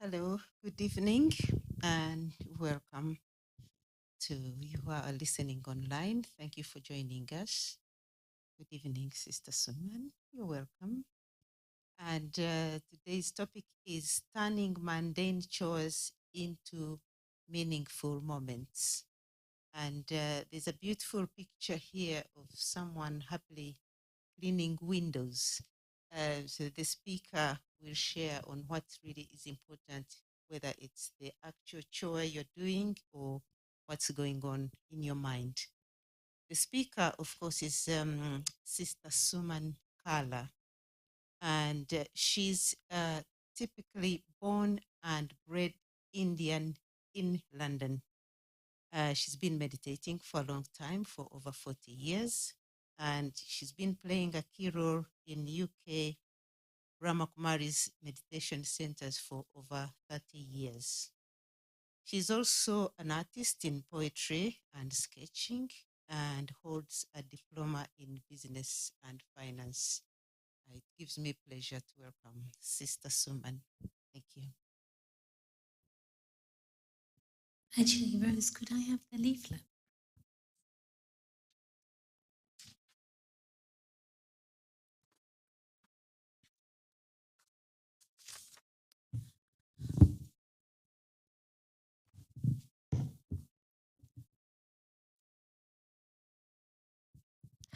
Hello, good evening, and welcome to you who are listening online. Thank you for joining us. Good evening, Sister Suman. You're welcome. And today's topic is turning mundane chores into meaningful moments. And there's a beautiful picture here of someone happily cleaning windows. So the speaker will share on what really is important, whether it's the actual chore you're doing or what's going on in your mind. The speaker, of course, is Sister Suman Karla, and she's typically born and bred Indian in London. She's been meditating for a long time, for over 40 years, and she's been playing a key role in UK Brahma Kumaris meditation centers for over 30 years. She's also an artist in poetry and sketching and holds a diploma in business and finance. It gives me pleasure to welcome Sister Suman. Thank you. Actually, Rose, could I have the leaflet?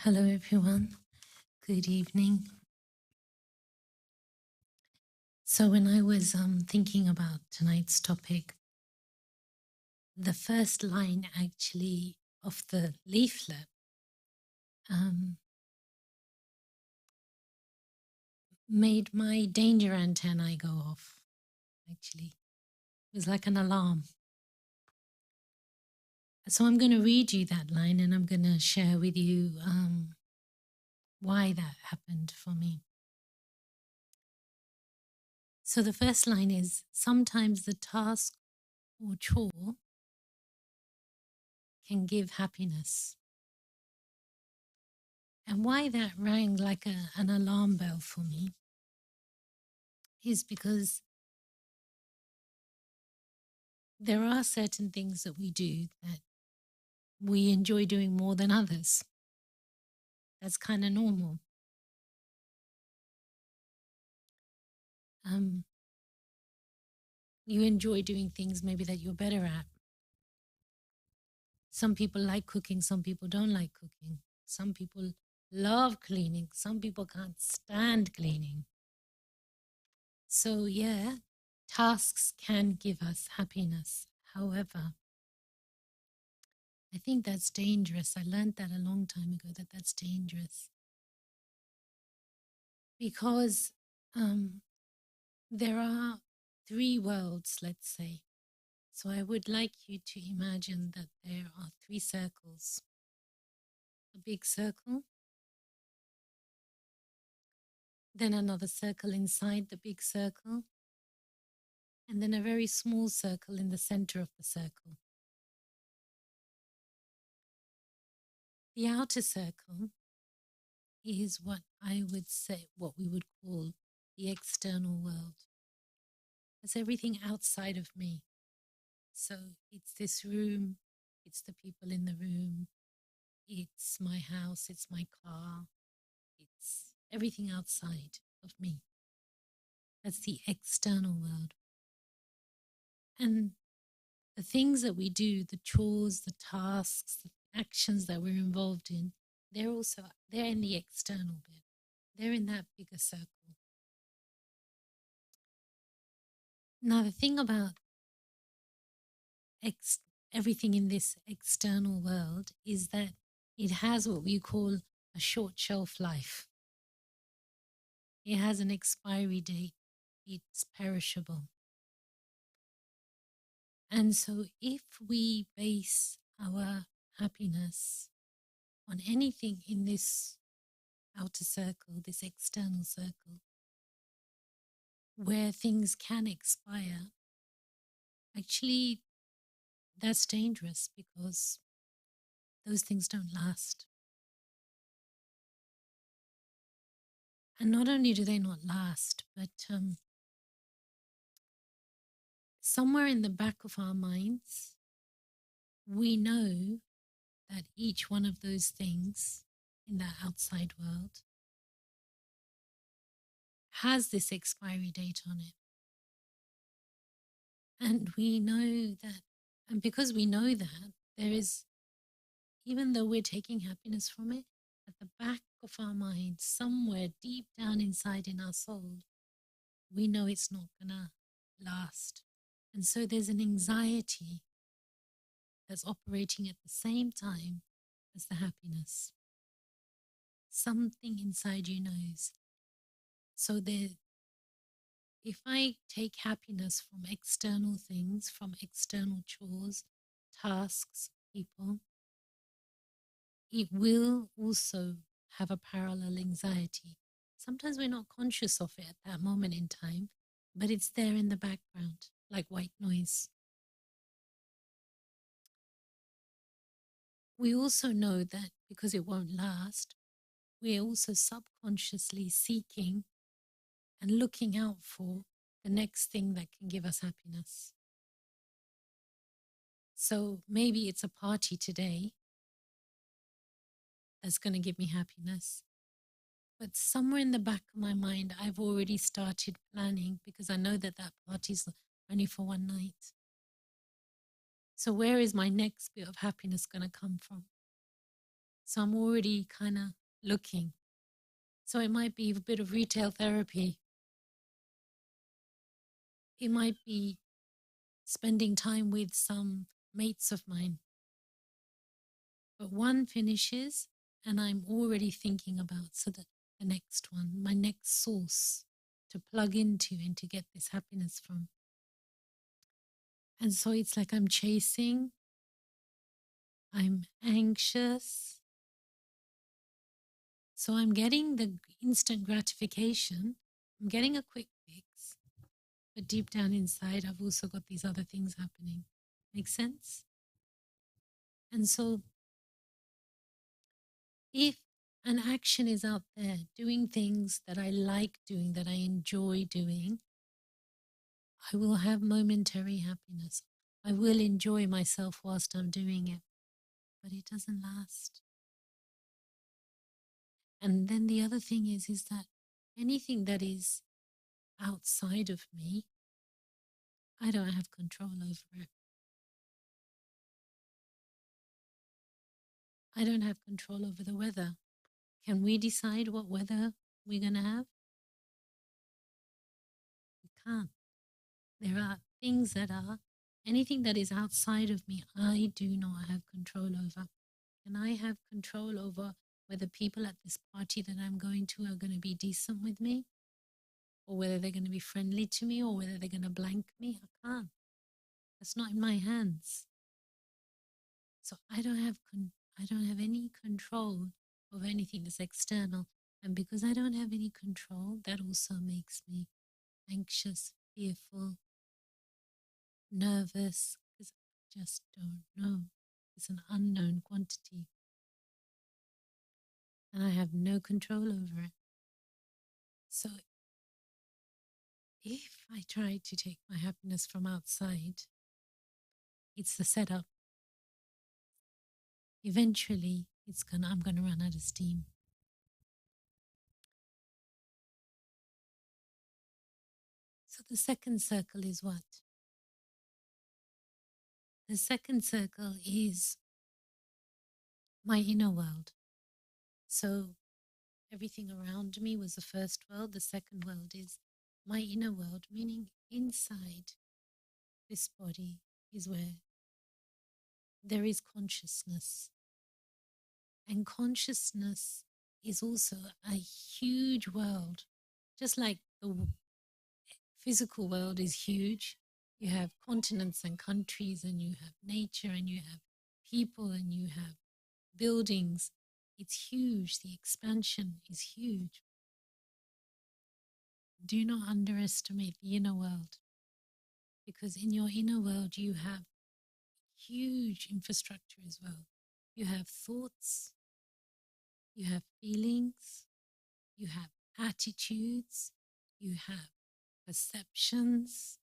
Hello, everyone. Good evening. So, when I was thinking about tonight's topic, the first line actually of the leaflet um, made my danger antennae go off. Actually, it was like an alarm. So, I'm going to read you that line and I'm going to share with you why that happened for me. So, the first line is sometimes the task or chore can give happiness. And why that rang like an alarm bell for me is because there are certain things that we do that we enjoy doing more than others. That's kind of normal. You enjoy doing things maybe that you're better at. Some people like cooking, some people don't like cooking. Some people love cleaning, some people can't stand cleaning. So, yeah, tasks can give us happiness. However, I think that's dangerous. I learned that a long time ago that that's dangerous because there are three worlds, let's say. So I would like you to imagine that there are three circles: a big circle, then another circle inside the big circle, and then a very small circle in the center of the circle. The outer circle is what I would say, what we would call the external world. It's everything outside of me. So it's this room, it's the people in the room, it's my house, it's my car, it's everything outside of me. That's the external world. And the things that we do, the chores, the tasks, the actions that we're involved in, they're in the external bit. They're in that bigger circle. Now, the thing about everything in this external world is that it has what we call a short shelf life. It has an expiry date. It's perishable. And so if we base our happiness on anything in this outer circle, this external circle, where things can expire, actually that's dangerous because those things don't last. And not only do they not last, but somewhere in the back of our minds, we know that each one of those things in the outside world has this expiry date on it. And we know that, and because we know that, there is, even though we're taking happiness from it, at the back of our mind, somewhere deep down inside in our soul, we know it's not gonna last. And so there's an anxiety that's operating at the same time as the happiness. Something inside you knows. So there, if I take happiness from external things, from external chores, tasks, people, it will also have a parallel anxiety. Sometimes we're not conscious of it at that moment in time, but it's there in the background, like white noise. We also know that because it won't last, we're also subconsciously seeking and looking out for the next thing that can give us happiness. So maybe it's a party today that's going to give me happiness. But somewhere in the back of my mind, I've already started planning because I know that that party's only for one night. So where is my next bit of happiness going to come from? So I'm already kind of looking. So it might be a bit of retail therapy. It might be spending time with some mates of mine. But one finishes and I'm already thinking about the next one, my next source to plug into and to get this happiness from. And so it's like I'm chasing, I'm anxious. So I'm getting the instant gratification, I'm getting a quick fix, but deep down inside, I've also got these other things happening. Make sense? And so if an action is out there, doing things that I like doing, that I enjoy doing, I will have momentary happiness. I will enjoy myself whilst I'm doing it, but it doesn't last. And then the other thing is that anything that is outside of me, I don't have control over it. I don't have control over the weather. Can we decide what weather we're going to have? We can't. There are things that are, anything that is outside of me, I do not have control over. And I have control over whether people at this party that I'm going to are going to be decent with me, or whether they're going to be friendly to me, or whether they're going to blank me. I can't. That's not in my hands. So I don't have any control of anything that's external. And because I don't have any control, that also makes me anxious, fearful, nervous, because I just don't know. It's an unknown quantity. And I have no control over it. So if I try to take my happiness from outside, it's the setup. Eventually, I'm gonna run out of steam. So the second circle is what? The second circle is my inner world. So everything around me was the first world. The second world is my inner world, meaning inside this body is where there is consciousness. And consciousness is also a huge world, just like the physical world is huge. You have continents and countries, and you have nature, and you have people, and you have buildings. It's huge. The expansion is huge. Do not underestimate the inner world, because in your inner world, you have huge infrastructure as well. You have thoughts, you have feelings, you have attitudes, you have perceptions,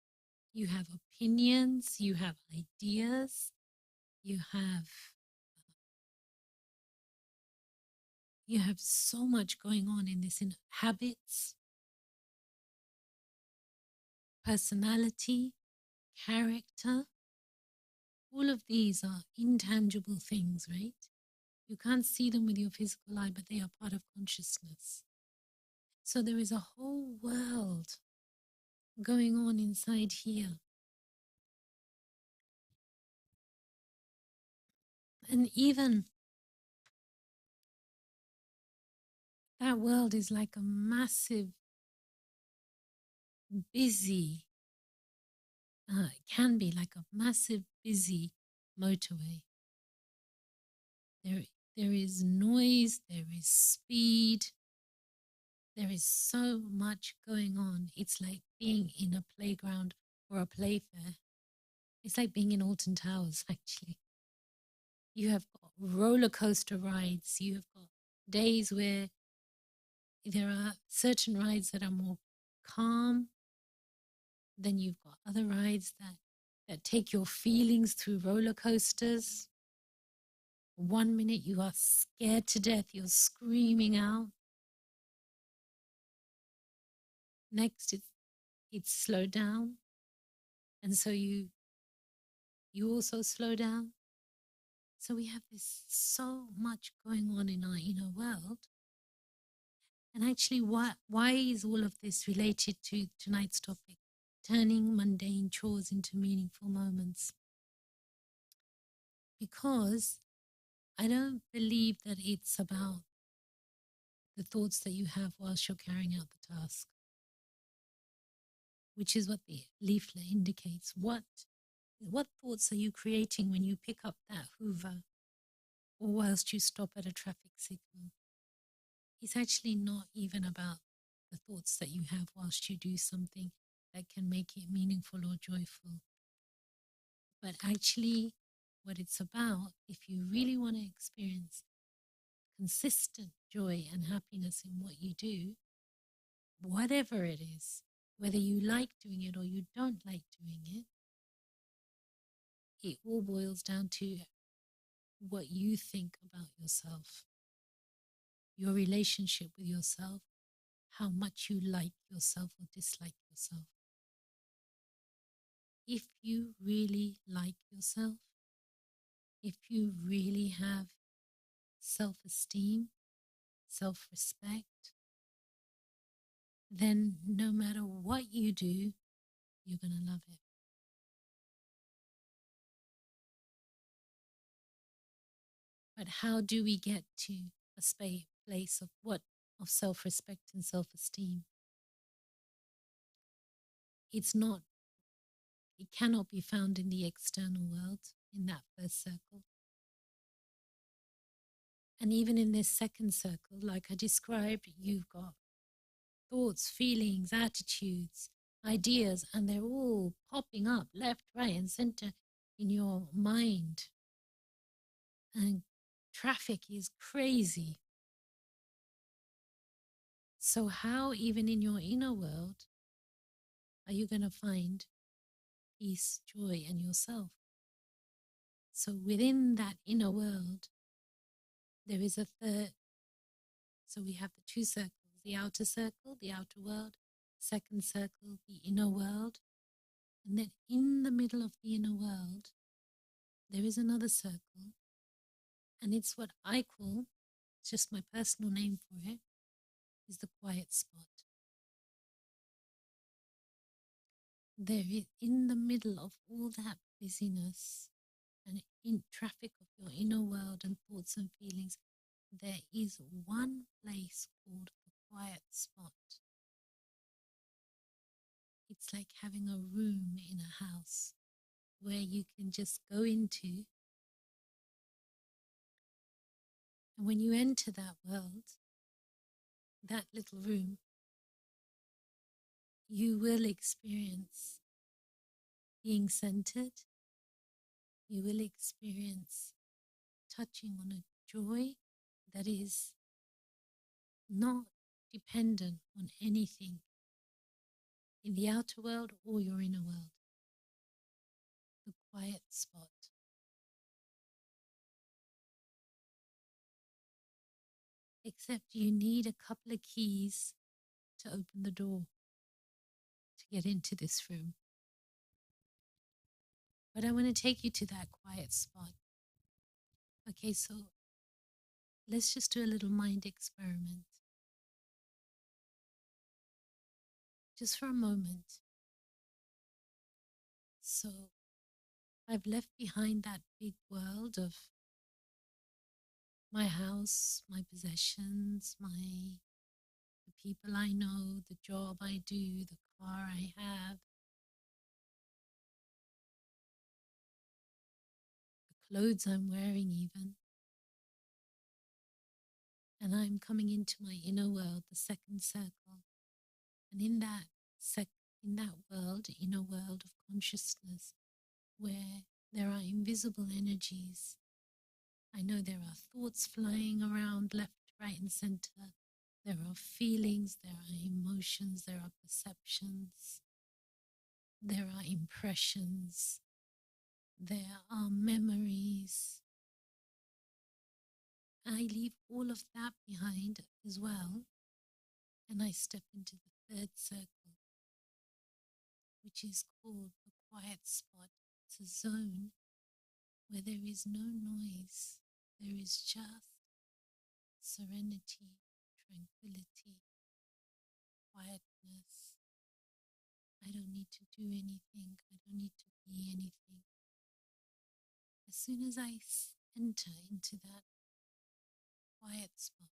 You have opinions, you have ideas, you have so much going on in this, in habits, personality, character. All of these are intangible things, right? You can't see them with your physical eye, but they are part of consciousness. So there is a whole world going on inside here. And even that world is like a massive, busy, it can be like a massive, busy motorway. There, there is noise, there is speed, there is so much going on. It's like being in a playground or a playfair. It's like being in Alton Towers, actually. You have got roller coaster rides. You have got days where there are certain rides that are more calm. Then you've got other rides that take your feelings through roller coasters. One minute you are scared to death, you're screaming out. Next it's slowed down. And so you also slow down. So we have this so much going on in our inner world. And actually, why is all of this related to tonight's topic? Turning mundane chores into meaningful moments. Because I don't believe that it's about the thoughts that you have whilst you're carrying out the task, which is what the leaflet indicates. What thoughts are you creating when you pick up that hoover or whilst you stop at a traffic signal? It's actually not even about the thoughts that you have whilst you do something that can make it meaningful or joyful. But actually, what it's about, if you really want to experience consistent joy and happiness in what you do, whatever it is, whether you like doing it or you don't like doing it, it all boils down to what you think about yourself, your relationship with yourself, how much you like yourself or dislike yourself. If you really like yourself, if you really have self-esteem, self-respect, then no matter what you do, you're going to love it. But how do we get to a place of what? Of self-respect and self-esteem? It's not, it cannot be found in the external world, in that first circle. And even in this second circle, like I described, you've got thoughts, feelings, attitudes, ideas, and they're all popping up left, right, and center in your mind. And traffic is crazy. So, how, even in your inner world, are you going to find peace, joy, and yourself? So, within that inner world, there is a third. So, we have the two circles, the outer circle, the outer world, second circle, the inner world. And then in the middle of the inner world, there is another circle. And it's what I call, it's just my personal name for it, is the quiet spot. There is, in the middle of all that busyness and in traffic of your inner world and thoughts and feelings, there is one place called the quiet spot. It's like having a room in a house where you can just go into. And when you enter that world, that little room, you will experience being centered. You will experience touching on a joy that is not dependent on anything in the outer world or your inner world. quiet spot. Except you need a couple of keys to open the door to get into this room. But I want to take you to that quiet spot. Okay, so let's just do a little mind experiment. Just for a moment. So I've left behind that big world of my house, my possessions, the people I know, the job I do, the car I have, the clothes I'm wearing even. And I'm coming into my inner world, the second circle. And in that world, inner world of consciousness, where there are invisible energies, I know there are thoughts flying around left, right, and center. There are feelings, there are emotions, there are perceptions, there are impressions, there are memories. I leave all of that behind as well, and I step into the third circle, which is called the quiet spot. It's a zone where there is no noise, there is just serenity, tranquility, quietness. I don't need to do anything, I don't need to be anything. As soon as I enter into that quiet spot,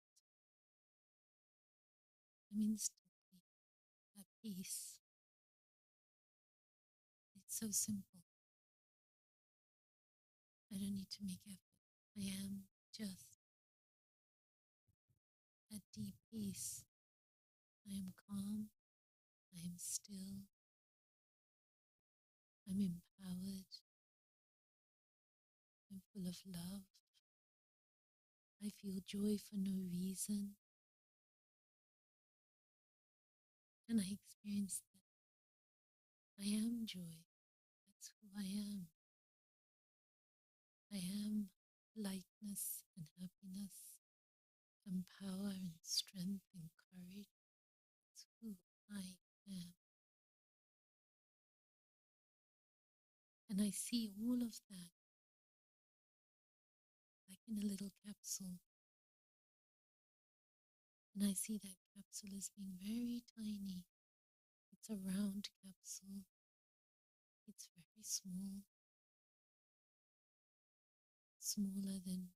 I'm instantly at peace. It's so simple. I don't need to make effort. I am just at deep peace. I am calm. I am still. I'm empowered. I'm full of love. I feel joy for no reason. And I experience that I am joy. That's who I am. I am lightness and happiness and power and strength and courage. It's who I am. And I see all of that like in a little capsule. And I see that capsule as being very tiny. It's a round capsule. It's very small, smaller than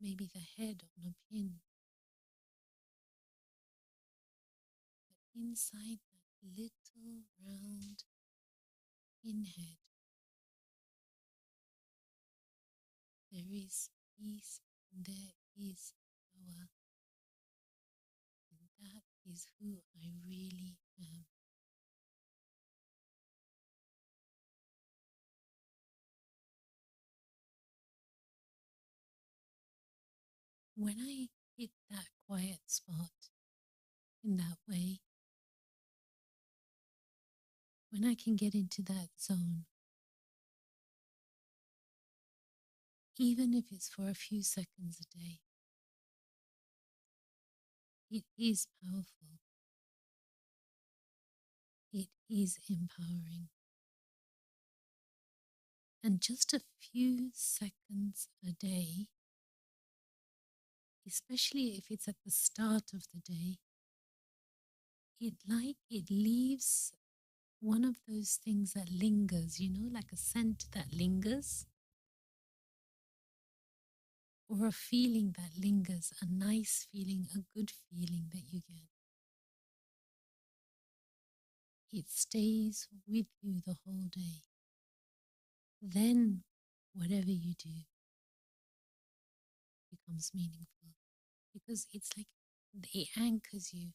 maybe the head on a pin. But inside that little round pinhead, there is peace and there is power. And that is who I really am. When I hit that quiet spot in that way, when I can get into that zone, even if it's for a few seconds a day, it is powerful. It is empowering. And just a few seconds a day, especially if it's at the start of the day, it leaves one of those things that lingers, like a scent that lingers, or a feeling that lingers, a nice feeling, a good feeling that you get. It stays with you the whole day. Then whatever you do becomes meaningful because it's like it anchors you.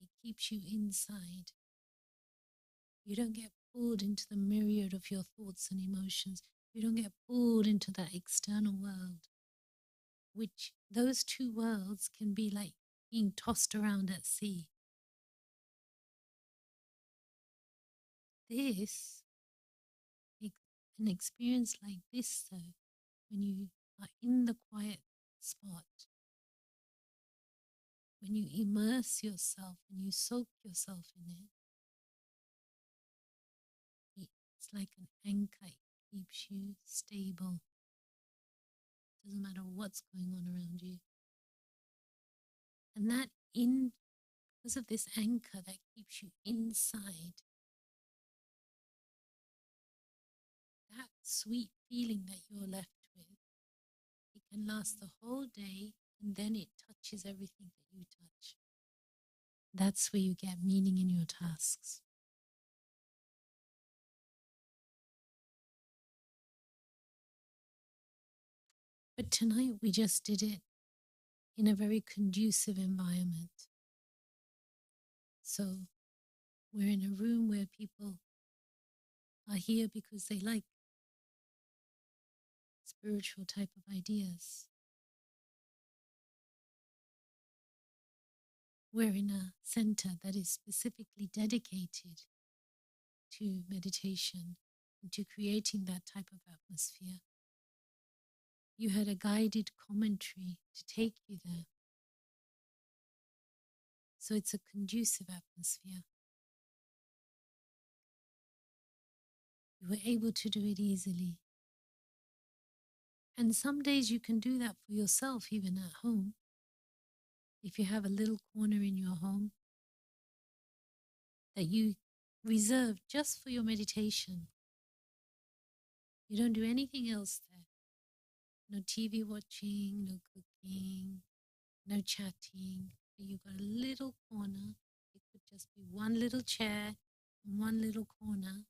It keeps you inside. You don't get pulled into the myriad of your thoughts and emotions. You don't get pulled into that external world, which those two worlds can be like being tossed around at sea. This An experience like this, though, when you are in the quiet spot, when you immerse yourself and you soak yourself in it, it's like an anchor. It keeps you stable. Doesn't matter what's going on around you. And that because of this anchor that keeps you inside, that sweet feeling that you're left with, it can last the whole day, and then it touches everything that you touch. That's where you get meaning in your tasks. But tonight we just did it in a very conducive environment. So we're in a room where people are here because they like spiritual type of ideas. We're in a center that is specifically dedicated to meditation and to creating that type of atmosphere. You had a guided commentary to take you there. So it's a conducive atmosphere. You were able to do it easily. And some days you can do that for yourself, even at home. If you have a little corner in your home that you reserve just for your meditation, you don't do anything else there. No TV watching, no cooking, no chatting. But you've got a little corner. It could just be one little chair and one little corner,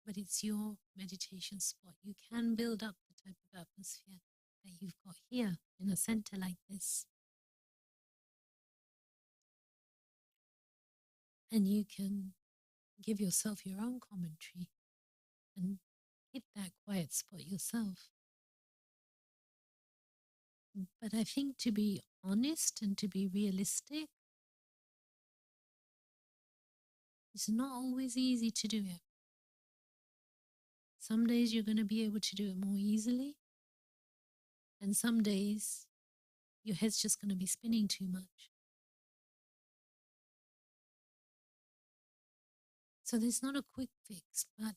but it's your meditation spot. You can build up the type of atmosphere that you've got here in a center like this. And you can give yourself your own commentary and hit that quiet spot yourself. But I think, to be honest and to be realistic, it's not always easy to do it. Some days you're going to be able to do it more easily, and some days your head's just going to be spinning too much. So there's not a quick fix, but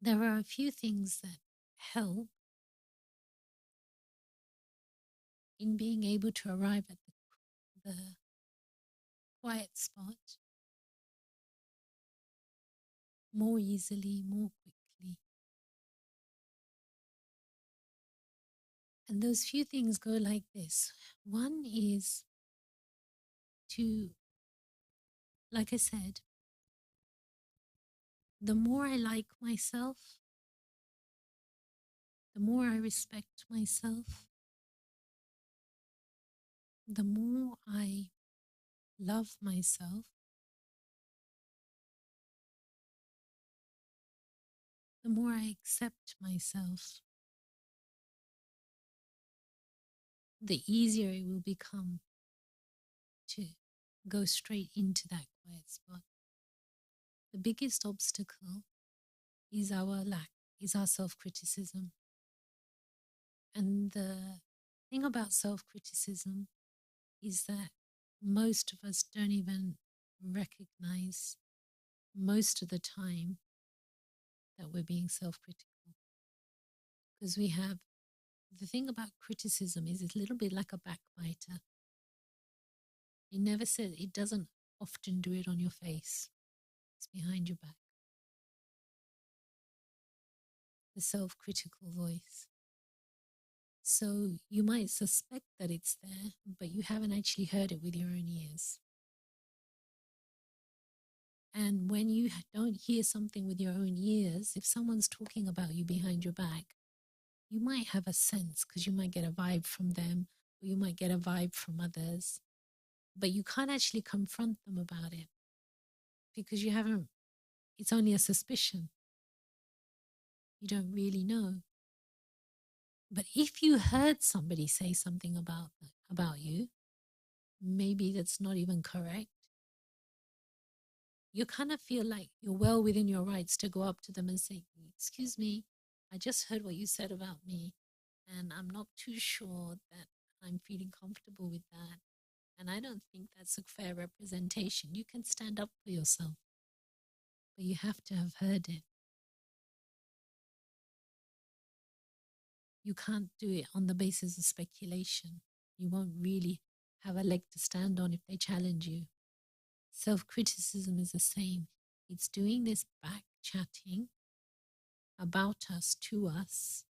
there are a few things that help in being able to arrive at the quiet spot more easily, more quickly. And those few things go like this. One is to, like I said, the more I like myself, the more I respect myself, the more I love myself, the more I accept myself, the easier it will become to go straight into that quiet spot. The biggest obstacle is our self-criticism. And the thing about self-criticism is that most of us don't even recognize most of the time that we're being self-critical. Because the thing about criticism is it's a little bit like a backbiter. It doesn't often do it on your face. It's behind your back. The self-critical voice. So you might suspect that it's there, but you haven't actually heard it with your own ears. And when you don't hear something with your own ears, if someone's talking about you behind your back, you might have a sense because you might get a vibe from them or you might get a vibe from others, but you can't actually confront them about it because it's only a suspicion. You don't really know. But if you heard somebody say something about you, maybe that's not even correct, you kind of feel like you're well within your rights to go up to them and say, "Excuse me, I just heard what you said about me, and I'm not too sure that I'm feeling comfortable with that. And I don't think that's a fair representation." You can stand up for yourself, but you have to have heard it. You can't do it on the basis of speculation. You won't really have a leg to stand on if they challenge you. Self criticism is the same. It's doing this back chatting about us to us,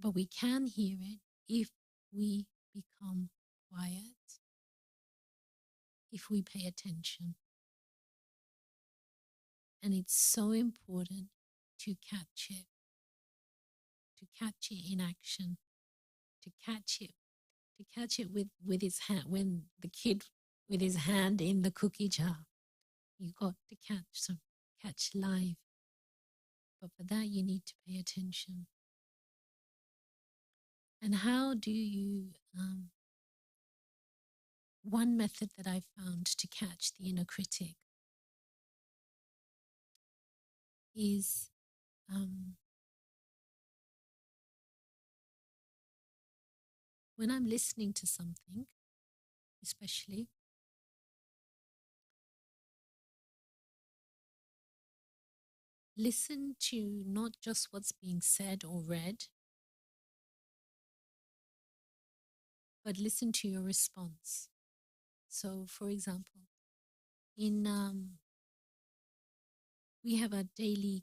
but we can hear it if we become quiet, if we pay attention. And it's so important to catch it in action, to catch it with his hand, when the kid with his hand in the cookie jar. You got to catch live. But for that, you need to pay attention. And how do you, one method that I found to catch the inner critic is when I'm listening to something, especially, listen to not just what's being said or read, but listen to your response. So, for example, in we have a daily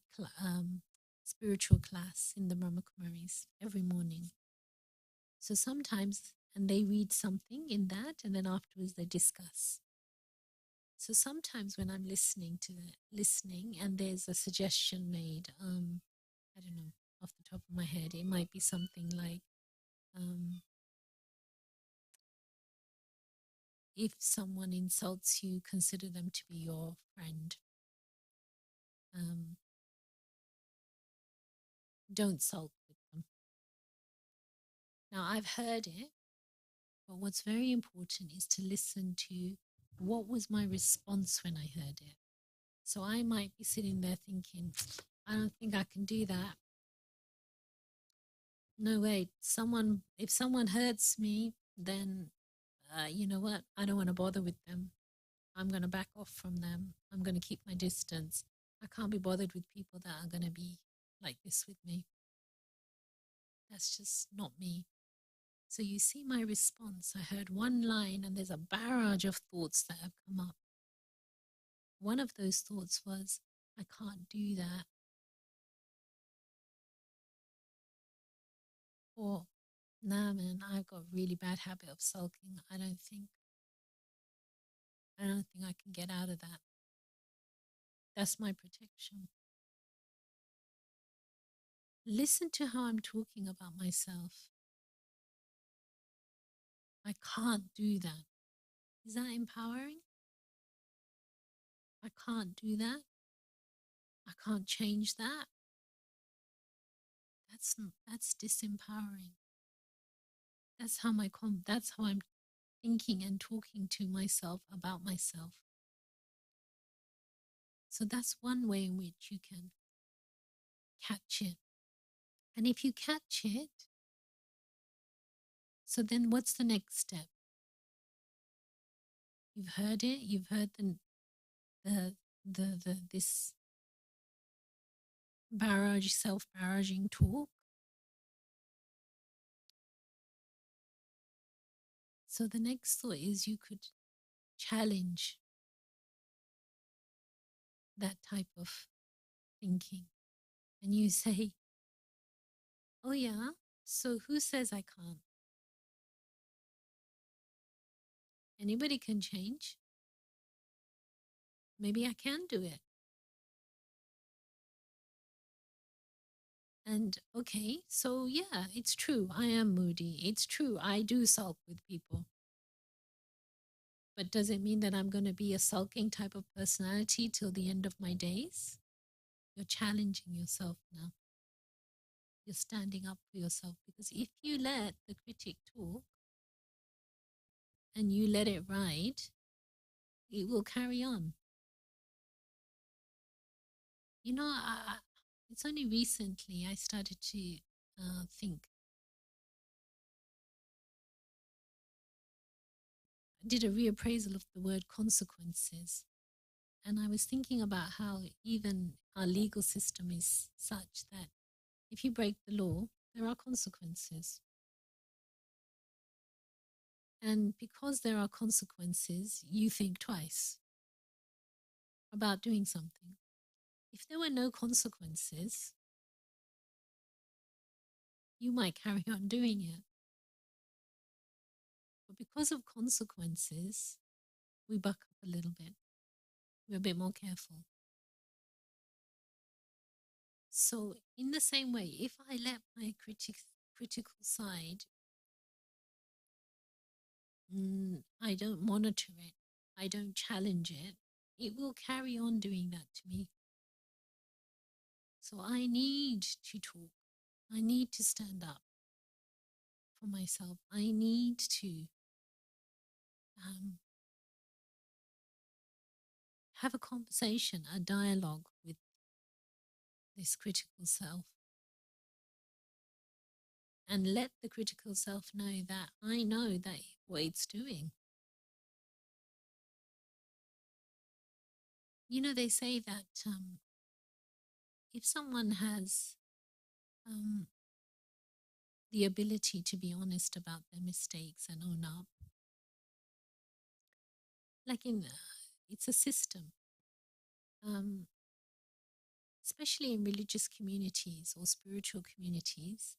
spiritual class in the Brahma Kumaris every morning. So sometimes, and they read something in that, and then afterwards they discuss. So sometimes when I'm listening, and there's a suggestion made, I don't know, off the top of my head, it might be something like, if someone insults you, consider them to be your friend. Don't sulk with them. Now, I've heard it, but what's very important is to listen to what was my response when I heard it. So I might be sitting there thinking, I don't think I can do that. No way. If someone hurts me, then you know what? I don't want to bother with them. I'm going to back off from them. I'm going to keep my distance. I can't be bothered with people that are going to be like this with me. That's just not me. So you see my response. I heard one line and there's a barrage of thoughts that have come up. One of those thoughts was, I can't do that. Or, nah, man, I've got a really bad habit of sulking. I don't think I can get out of that. That's my protection. Listen to how I'm talking about myself. I can't do that. Is that empowering? I can't do that. I can't change that. That's disempowering. That's how I'm thinking and talking to myself about myself. So that's one way in which you can catch it. And if you catch it, so then what's the next step? You've heard it, you've heard this self-barraging talk. So the next thought is you could challenge that type of thinking. And you say, oh yeah, so who says I can't? Anybody can change. Maybe I can do it. And okay, so yeah, it's true. I am moody. It's true. I do sulk with people. But does it mean that I'm going to be a sulking type of personality till the end of my days? You're challenging yourself now. You're standing up for yourself, because if you let the critic talk, and you let it ride, it will carry on. You know, it's only recently I started to think. I did a reappraisal of the word consequences. And I was thinking about how even our legal system is such that if you break the law, there are consequences. And because there are consequences, you think twice about doing something. If there were no consequences, you might carry on doing it. But because of consequences, we buck up a little bit. We're a bit more careful. So, in the same way, if I let my critical side, I don't monitor it, I don't challenge it, it will carry on doing that to me. So, I need to talk. I need to stand up for myself. I need to have a conversation, a dialogue with this critical self, and let the critical self know that I know that what it's doing. You know, they say that if someone has the ability to be honest about their mistakes and own up, like it's a system, especially in religious communities or spiritual communities.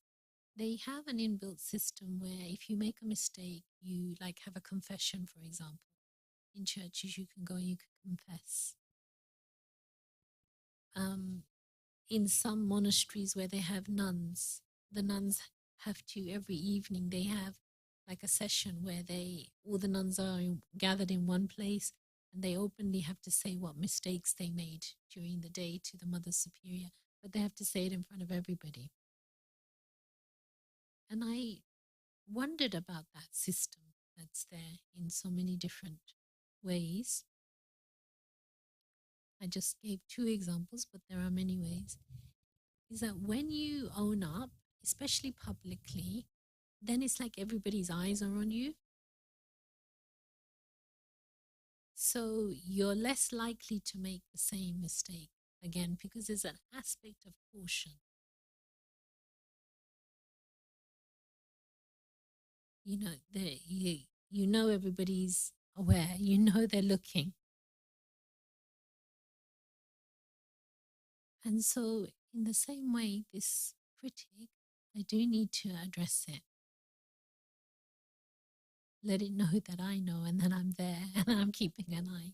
They have an inbuilt system where if you make a mistake, you like have a confession, for example. In churches, you can go and you can confess. In some monasteries where they have nuns, the nuns have to, every evening, they have like a session where all the nuns are gathered in one place and they openly have to say what mistakes they made during the day to the Mother Superior, but they have to say it in front of everybody. And I wondered about that system that's there in so many different ways. I just gave 2 examples, but there are many ways. Is that when you own up, especially publicly, then it's like everybody's eyes are on you. So you're less likely to make the same mistake again because there's an aspect of caution. You know, you know everybody's aware, you know they're looking. And so, in the same way, this critic, I do need to address it. Let it know that I know and that I'm there and I'm keeping an eye.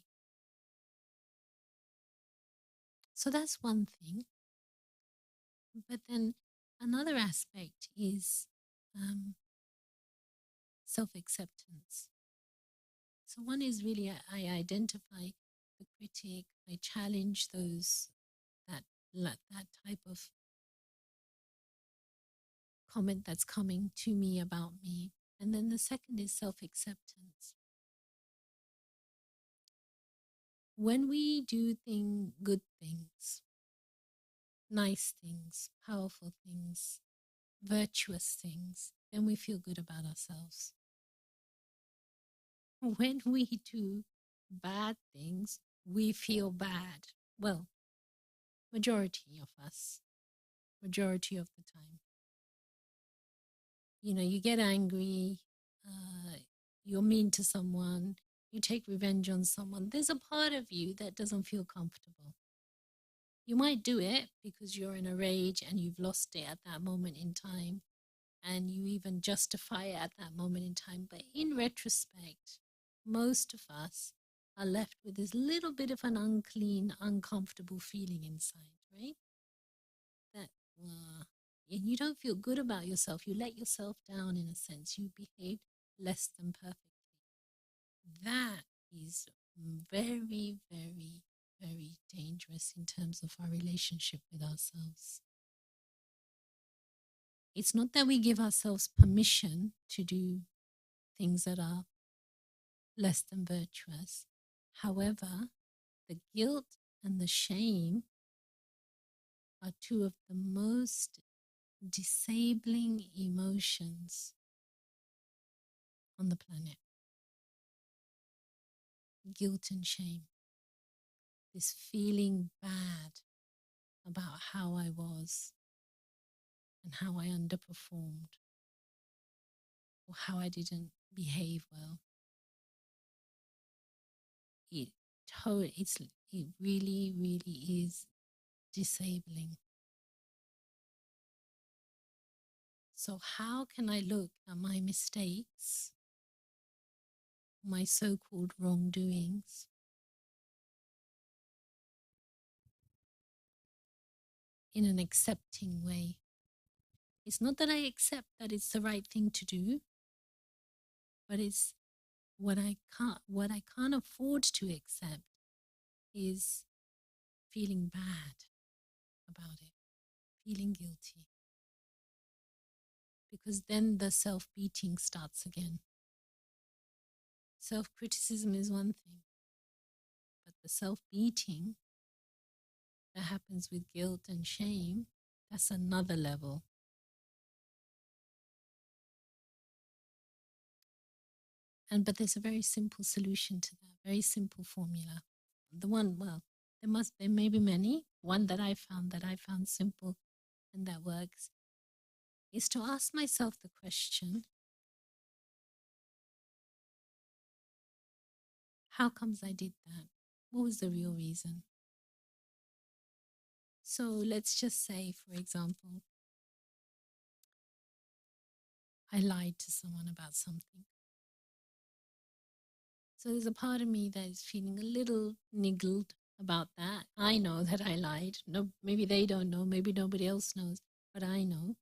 So that's one thing. But then another aspect is self acceptance. So one is really I identify the critic, I challenge that type of comment that's coming to me about me. And then the second is self acceptance. When we do good things, nice things, powerful things, virtuous things, then we feel good about ourselves. When we do bad things, we feel bad. Well, majority of us, majority of the time. You know, you get angry, you're mean to someone, you take revenge on someone. There's a part of you that doesn't feel comfortable. You might do it because you're in a rage and you've lost it at that moment in time, and you even justify it at that moment in time. But in retrospect, most of us are left with this little bit of an unclean, uncomfortable feeling inside, right? That and you don't feel good about yourself. You let yourself down in a sense. You behaved less than perfectly. That is very, very, very dangerous in terms of our relationship with ourselves. It's not that we give ourselves permission to do things that are less than virtuous. However, the guilt and the shame are two of the most disabling emotions on the planet. Guilt and shame. This feeling bad about how I was and how I underperformed or how I didn't behave well. It really, really is disabling. So how can I look at my mistakes, my so-called wrongdoings, in an accepting way? It's not that I accept that it's the right thing to do, but it's what I can't afford to accept is feeling bad about it, feeling guilty. Because then the self-beating starts again. Self-criticism is one thing, but the self-beating that happens with guilt and shame, that's another level. But there's a very simple solution to that, very simple formula. There may be many. One that I found simple and that works is to ask myself the question, how comes I did that? What was the real reason? So let's just say, for example, I lied to someone about something. So there's a part of me that is feeling a little niggled about that. I know that I lied. No, maybe they don't know. Maybe nobody else knows, but I know.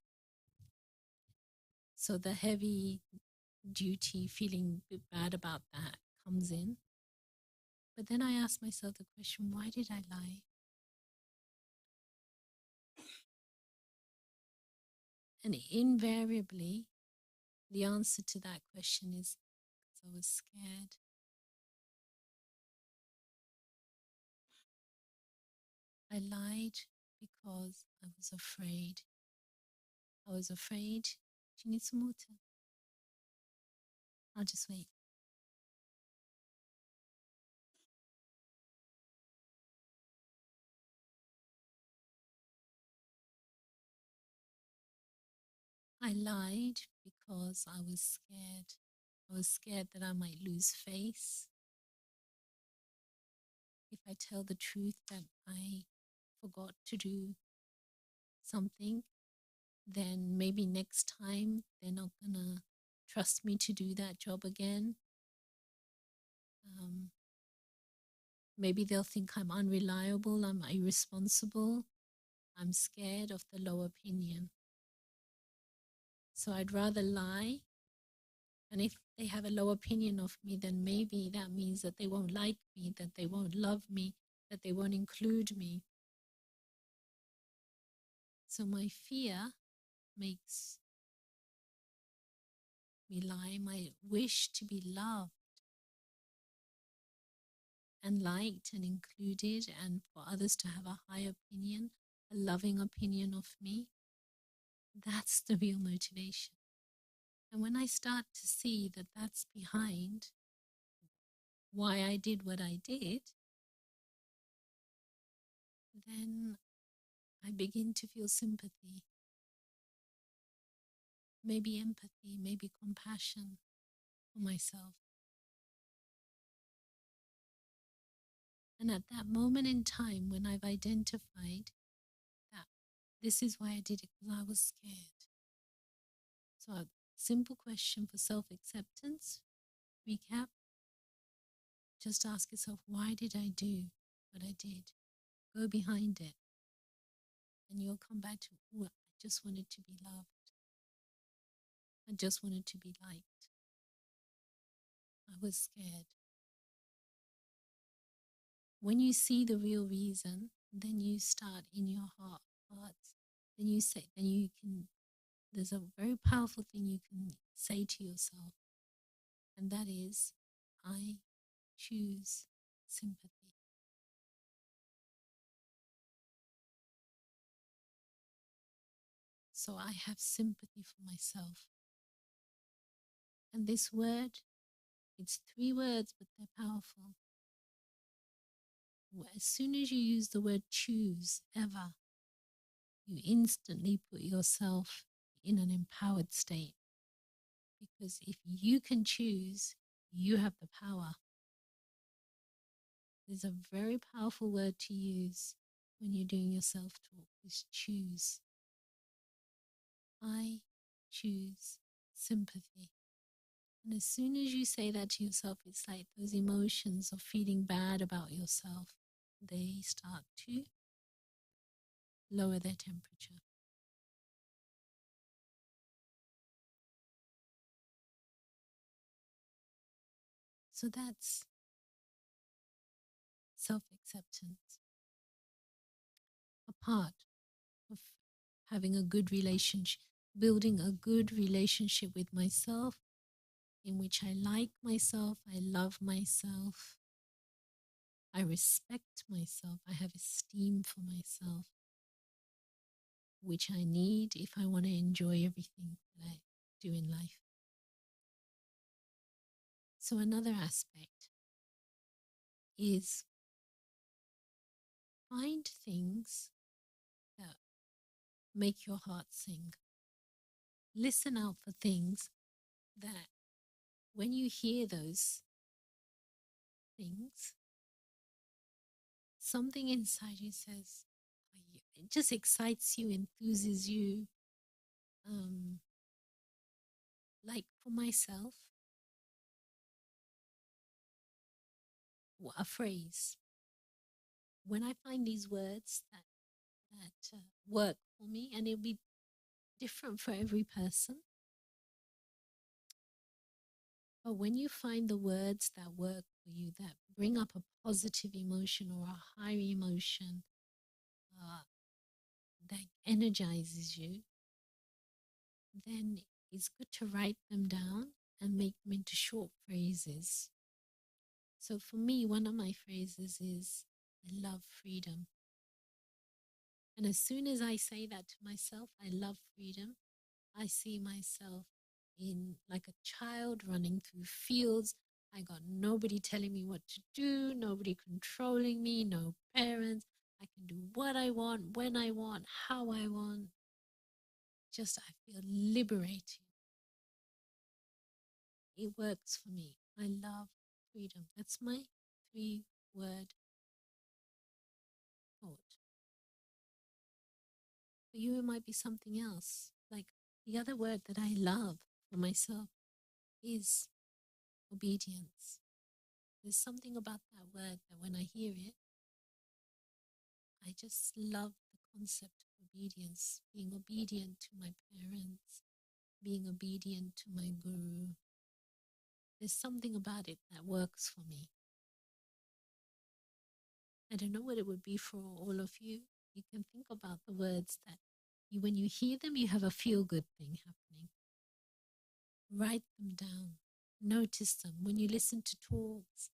So the heavy duty, feeling a bit bad about that comes in. But then I ask myself the question, why did I lie? And invariably, the answer to that question is because I was scared. I lied because I was afraid. I was afraid. Do you need some water? I'll just wait. I lied because I was scared. I was scared that I might lose face if I tell the truth that I forgot to do something. Then maybe next time they're not gonna trust me to do that job again. Maybe they'll think I'm unreliable, I'm irresponsible. I'm scared of the low opinion. So I'd rather lie. And if they have a low opinion of me, then maybe that means that they won't like me, that they won't love me, that they won't include me. So my fear makes me lie. My wish to be loved and liked and included, and for others to have a high opinion, a loving opinion of me, that's the real motivation. And when I start to see that that's behind why I did what I did, then I begin to feel sympathy, maybe empathy, maybe compassion for myself. And at that moment in time, when I've identified that this is why I did it, because I was scared. So a simple question for self-acceptance, recap, just ask yourself, why did I do what I did? Go behind it. And you'll come back to, I just wanted to be loved. I just wanted to be liked. I was scared. When you see the real reason, then you start in your hearts. Then you can, there's a very powerful thing you can say to yourself. And that is, I choose sympathy. So I have sympathy for myself. And this word, it's 3 words, but they're powerful. As soon as you use the word choose, ever, you instantly put yourself in an empowered state. Because if you can choose, you have the power. There's a very powerful word to use when you're doing your self-talk, is choose. I choose sympathy. And as soon as you say that to yourself, it's like those emotions of feeling bad about yourself, they start to lower their temperature. So that's self-acceptance. A part of having a good relationship, building a good relationship with myself, in which I like myself, I love myself, I respect myself, I have esteem for myself, which I need if I want to enjoy everything that I do in life. So another aspect is find things that make your heart sing. Listen out for things that when you hear those things, something inside you says, it just excites you, enthuses you. Like for myself, a phrase. When I find these words that work for me, and it'll be different for every person, but when you find the words that work for you, that bring up a positive emotion or a high emotion, that energizes you, then it's good to write them down and make them into short phrases. So for me, one of my phrases is, I love freedom. And as soon as I say that to myself, I love freedom, I see myself in like a child running through fields. I got nobody telling me what to do, nobody controlling me, no parents. I can do what I want, when I want, how I want. Just I feel liberated. It works for me. I love freedom. That's my 3-word thought. For you, it might be something else. Like the other word that I love for myself is obedience. There's something about that word that when I hear it, I just love the concept of obedience, being obedient to my parents, being obedient to my guru. There's something about it that works for me. I don't know what it would be for all of you. You can think about the words that when you hear them, you have a feel-good thing happening. Write them down. Notice them. When you listen to talks,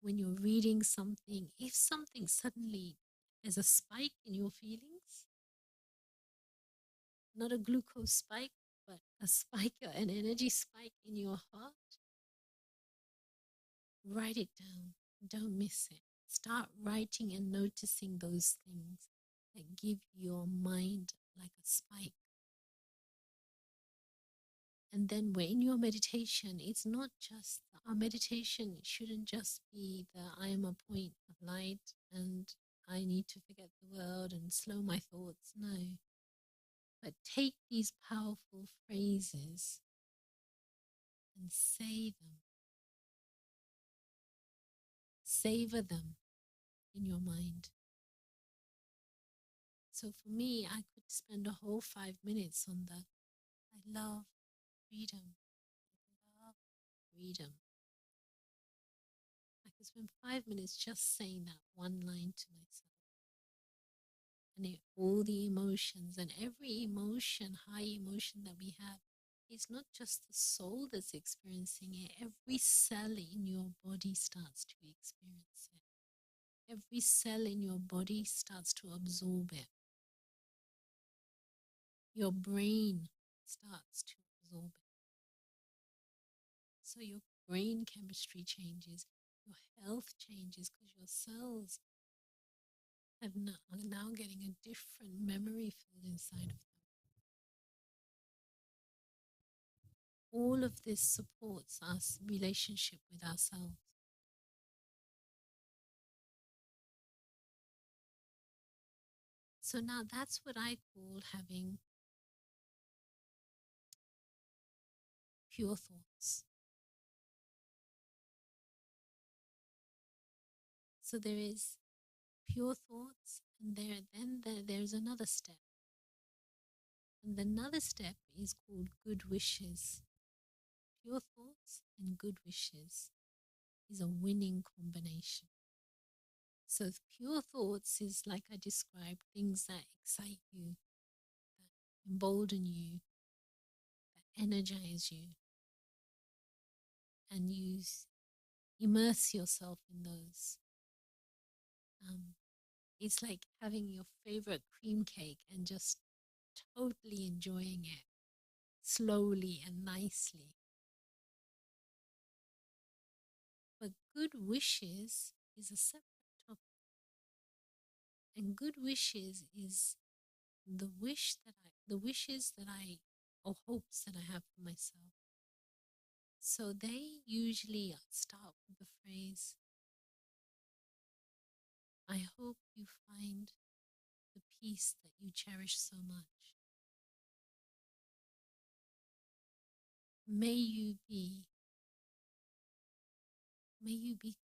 when you're reading something, if something suddenly there's a spike in your feelings, not a glucose spike, but a spike, an energy spike in your heart, write it down. Don't miss it. Start writing and noticing those things that give your mind like a spike. And then when in your meditation, it's not just, our meditation shouldn't just be the I am a point of light and I need to forget the world and slow my thoughts. No. But take these powerful phrases and say them. Savor them in your mind. So for me, I could spend a whole 5 minutes on that. I love freedom. I love freedom. I could spend 5 minutes just saying that one line to myself. And all the emotions and every emotion, high emotion that we have, it's not just the soul that's experiencing it. Every cell in your body starts to experience it. Every cell in your body starts to absorb it. Your brain starts to absorb it. So your brain chemistry changes, your health changes because your cells are now getting a different memory field inside of them. All of this supports our relationship with ourselves. So now that's what I call having pure thoughts. So there is pure thoughts, and there's another step. And another step is called good wishes. Pure thoughts and good wishes is a winning combination. So pure thoughts is, like I described, things that excite you, that embolden you, that energize you, and you immerse yourself in those. It's like having your favorite cream cake and just totally enjoying it slowly and nicely. But good wishes is a separate topic. And good wishes is the wishes that I, or hopes that I have for myself. So they usually start with the phrase, I hope you find the peace that you cherish so much. May you be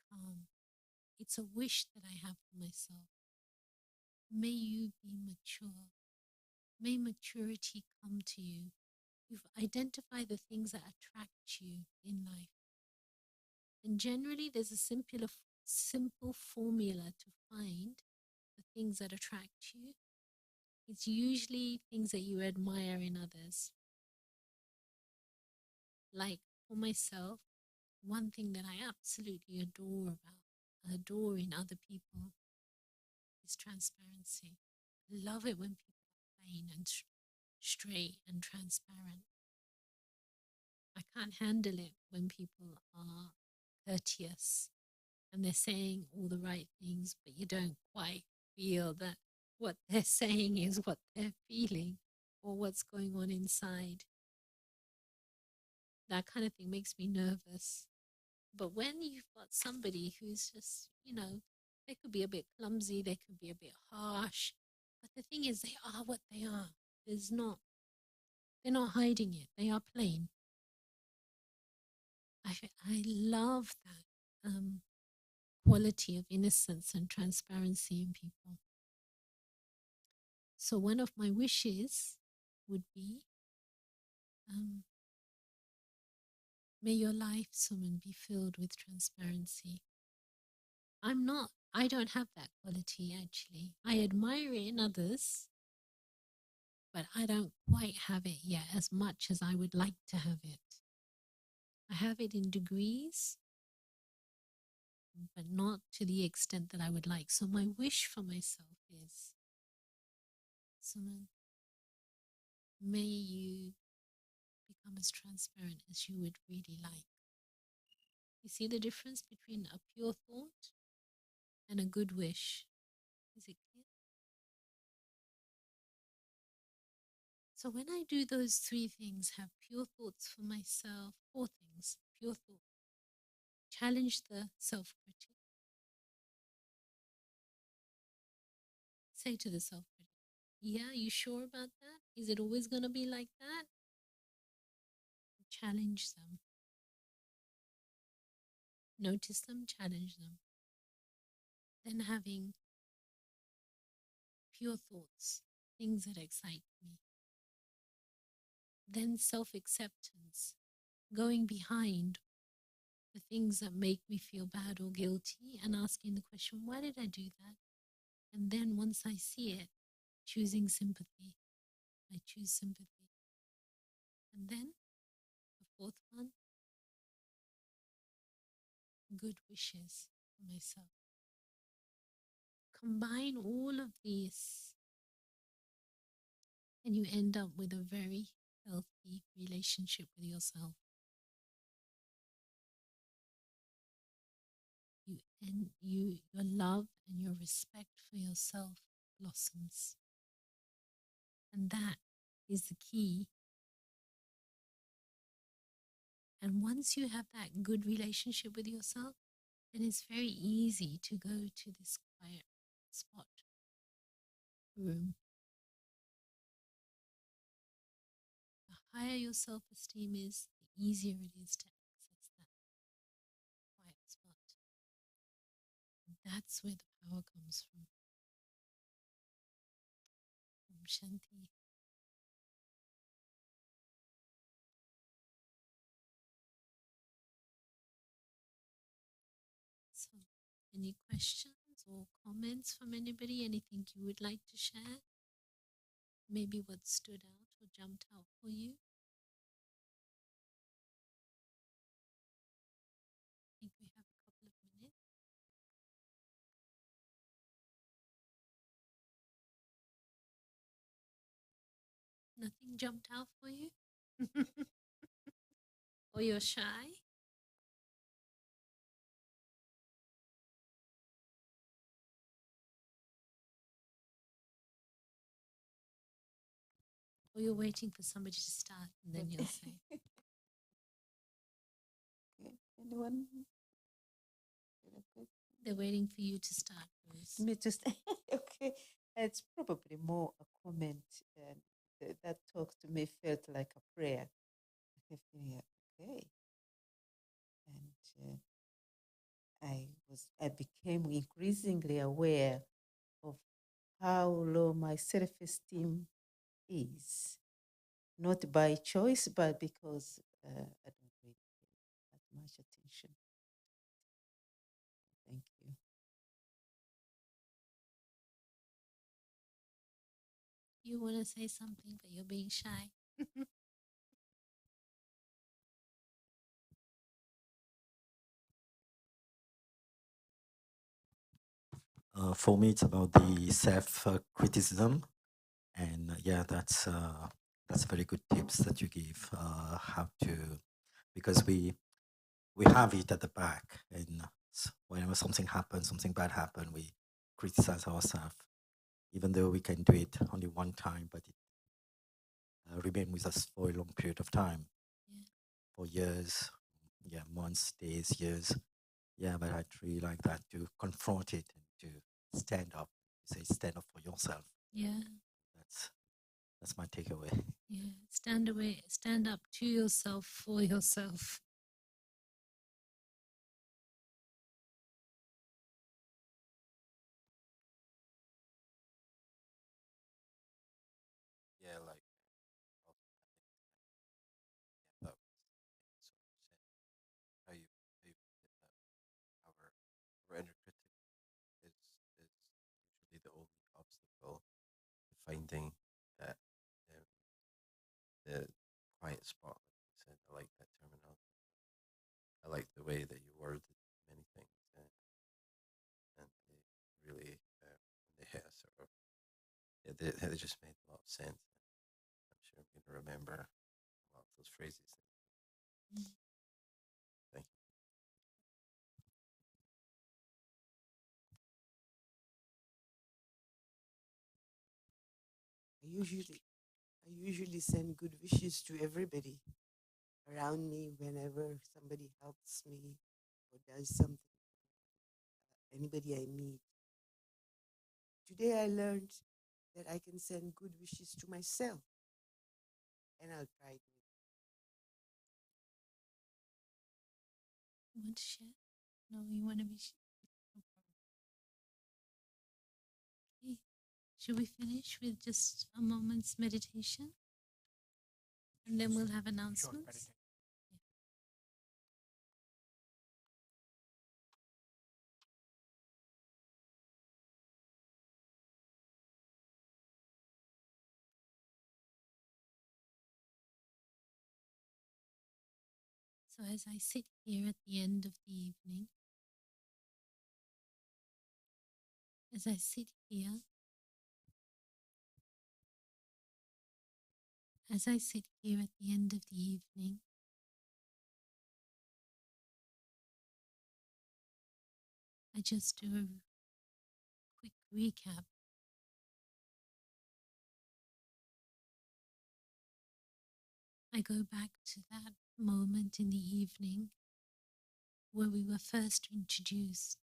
calm. It's a wish that I have for myself. May you be mature. May maturity come to you. You've identified the things that attract you in life. And generally, there's a simple formula to find the things that attract you. It's usually things that you admire in others. Like for myself, one thing that I absolutely adore in other people is transparency. I love it when people are plain and straight and transparent. I can't handle it when people are courteous and they're saying all the right things, but you don't quite feel that what they're saying is what they're feeling or what's going on inside. That kind of thing makes me nervous. But when you've got somebody who's just, they could be a bit clumsy, they could be a bit harsh, but the thing is, they are what they are. They're not hiding it. They are plain. I love that quality of innocence and transparency in people. So one of my wishes would be, may your life, Suman, be filled with transparency. I don't have that quality actually. I admire it in others, but I don't quite have it yet as much as I would like to have it. I have it in degrees, but not to the extent that I would like. So my wish for myself is, Suman, may you become as transparent as you would really like. You see the difference between a pure thought and a good wish? Is it clear? So when I do those three things, have pure thoughts for myself, four things, pure thought, challenge the self-critic, say to the self-critic, yeah, you sure about that? Is it always going to be like that? Challenge them. Notice them, challenge them. Then having pure thoughts, things that excite me. Then self-acceptance, going behind the things that make me feel bad or guilty and asking the question, why did I do that? And then once I see it, choosing sympathy. I choose sympathy. And then Fourth one, good wishes for myself. Combine all of these and you end up with a very healthy relationship with yourself. Your love and your respect for yourself blossoms. And that is the key. And once you have that good relationship with yourself, then it's very easy to go to this quiet spot, room. The higher your self-esteem is, the easier it is to access that quiet spot. And that's where the power comes from. Om Shanti. So, any questions or comments from anybody? Anything you would like to share? Maybe what stood out or jumped out for you? I think we have a couple of minutes. Nothing jumped out for you? Or you're shy? Or you're waiting for somebody to start and then you'll say. Okay. Anyone? They're waiting for you to start, Rose. Me just okay. It's probably more a comment, and that talk to me felt like a prayer. I kept thinking, okay, and I became increasingly aware of how low my self-esteem is, not by choice, but because I don't really pay that much attention. Thank you. You want to say something, but you're being shy. For me, it's about the self-criticism, and yeah, that's very good tips that you give. How to, because we have it at the back, and whenever something happens, something bad happens, we criticize ourselves, even though we can do it only one time, but it remains with us for a long period of time, for years, yeah, months, days, years. Yeah, but I'd really like that, to confront it and to stand up. Say, stand up for yourself. Yeah. That's my takeaway. Yeah. Stand up to yourself for yourself. Yeah, like that was how you put it, that our inner critic is usually the only obstacle to finding that um, the quiet spot. Like you said, I like that terminology. I like the way that you worded many things, and they really when they hit a sort of, yeah, they just made a lot of sense. I'm sure I'm going to remember a lot of those phrases. Thank you. I usually send good wishes to everybody around me whenever somebody helps me or does something. Anybody I meet. Today I learned that I can send good wishes to myself, and I'll try to. You want to share? No, you want to be. Okay. Should we finish with just a moment's meditation? And then we'll have announcements. So as I sit here at the end of the evening, as I sit here, as I sit here at the end of the evening, I just do a quick recap. I go back to that moment in the evening where we were first introduced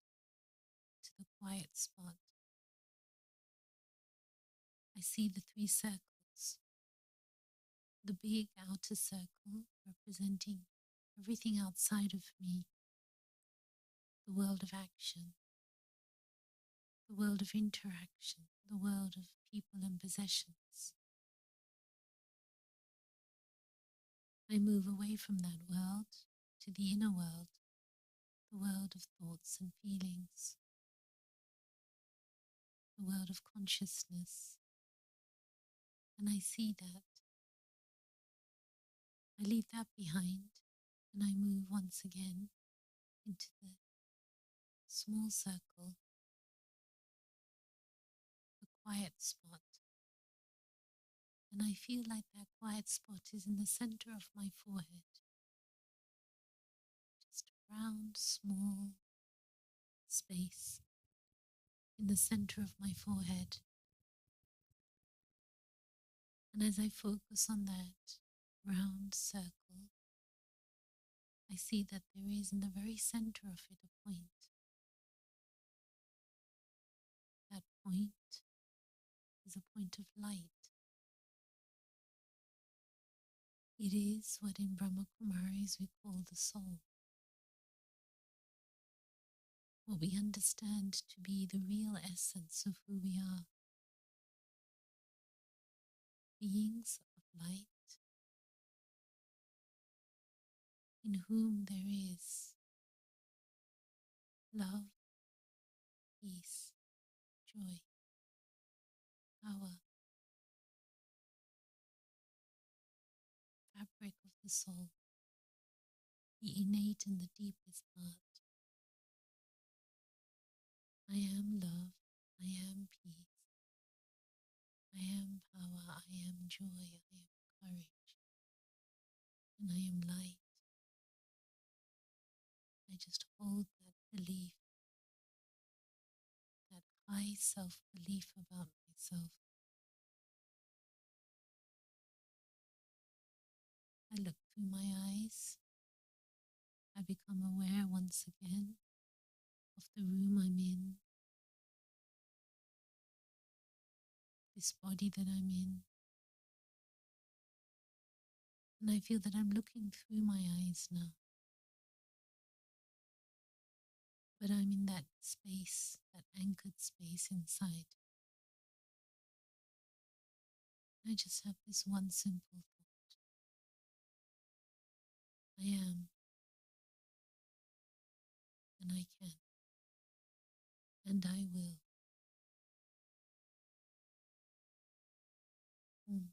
to the quiet spot. I see the three circles, the big outer circle representing everything outside of me, the world of action, the world of interaction, the world of people and possessions. I move away from that world to the inner world, the world of thoughts and feelings, the world of consciousness. And I see that. I leave that behind and I move once again into the small circle, the quiet spot. And I feel like that quiet spot is in the center of my forehead. Just a round, small space in the center of my forehead. And as I focus on that round circle, I see that there is in the very center of it a point. That point is a point of light. It is what in Brahma Kumaris we call the soul, what we understand to be the real essence of who we are. Beings of light, in whom there is love, peace, joy, power, fabric of the soul, the innate and the deepest part. I am love, I am peace, I am power, I am joy, I am courage, and I am light. I just hold that belief, that high self-belief about myself. I look through my eyes. I become aware once again of the room I'm in, this body that I'm in. And I feel that I'm looking through my eyes now. But I'm in that space, that anchored space inside. I just have this one simple thought. I am, and I can, and I will. Mm.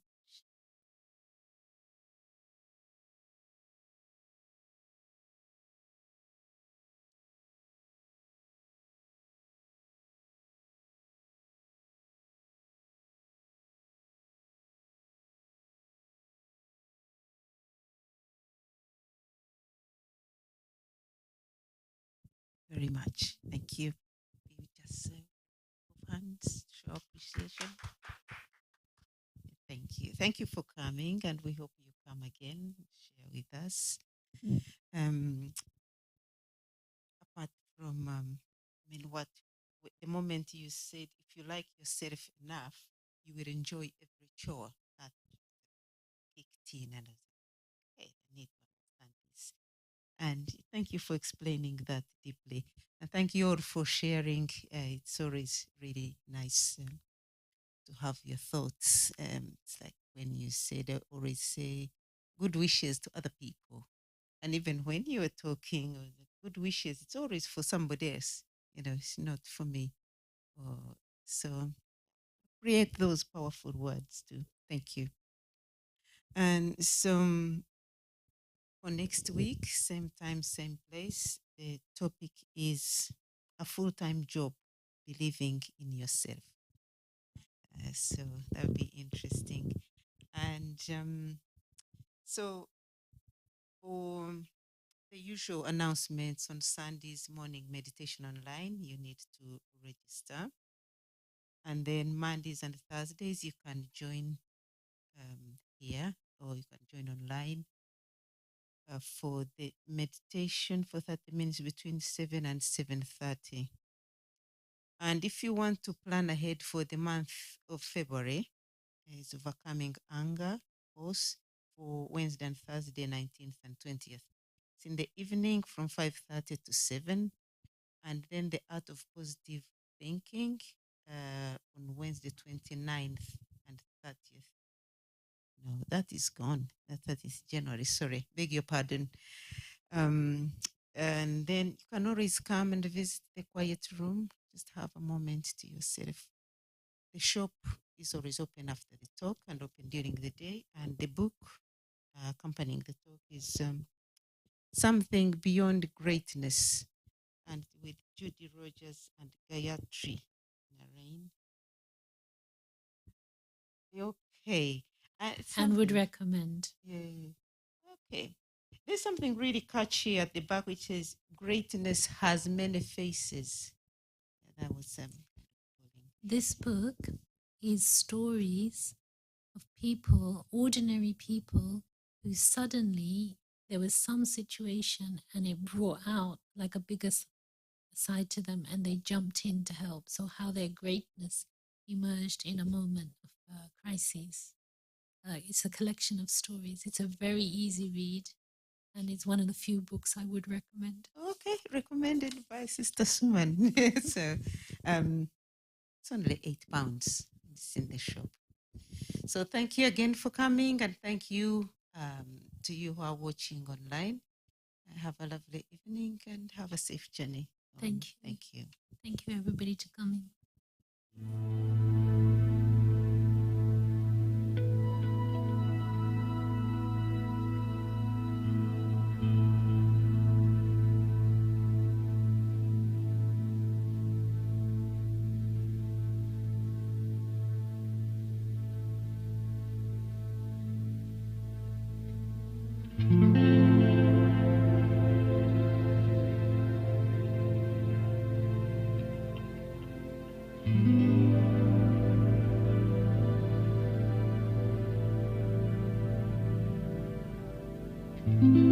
Very much. Thank you. We just move hands, show appreciation. Thank you. Thank you for coming, and we hope you come again, share with us. Um, apart from, what the moment you said, if you like yourself enough, you will enjoy every chore that kicked in, and I was like, hey, I need to understand this. And thank you for explaining that deeply. And thank you all for sharing. It's always really nice to have your thoughts. It's like when you say, they always say good wishes to other people. And even when you are talking, or the good wishes, it's always for somebody else. It's not for me. So create those powerful words too. Thank you. And so for next week, same time, same place. The topic is a full-time job, believing in yourself. So that would be interesting. And so for the usual announcements on Sundays morning meditation online, you need to register. And then Mondays and Thursdays, you can join here or you can join online for the meditation for 30 minutes between 7 and 7:30. And if you want to plan ahead for the month of February, is Overcoming Anger course for Wednesday and Thursday, 19th and 20th. It's in the evening from 5:30 to 7. And then the Art of Positive Thinking on Wednesday, 29th and 30th. No, that is gone. That is January. Sorry, beg your pardon. And then you can always come and visit the quiet room. Just have a moment to yourself. The shop is always open after the talk and open during the day. And the book accompanying the talk is Something Beyond Greatness, and with Judy Rogers and Gayatri Narain. Okay. And would recommend. Yeah. Okay. There's something really catchy at the back which says, greatness has many faces. Yeah, that was This book is stories of people, ordinary people, who suddenly there was some situation and it brought out like a bigger side to them and they jumped in to help. So how their greatness emerged in a moment of crises. It's a collection of stories. It's a very easy read and it's one of the few books I would recommend. Okay, recommended by Sister Suman. So it's only £8. It's in the shop. So thank you again for coming, and thank you to you who are watching online. Have a lovely evening and have a safe journey. Thank you. Thank you. Thank you, everybody, to coming. Mm-hmm.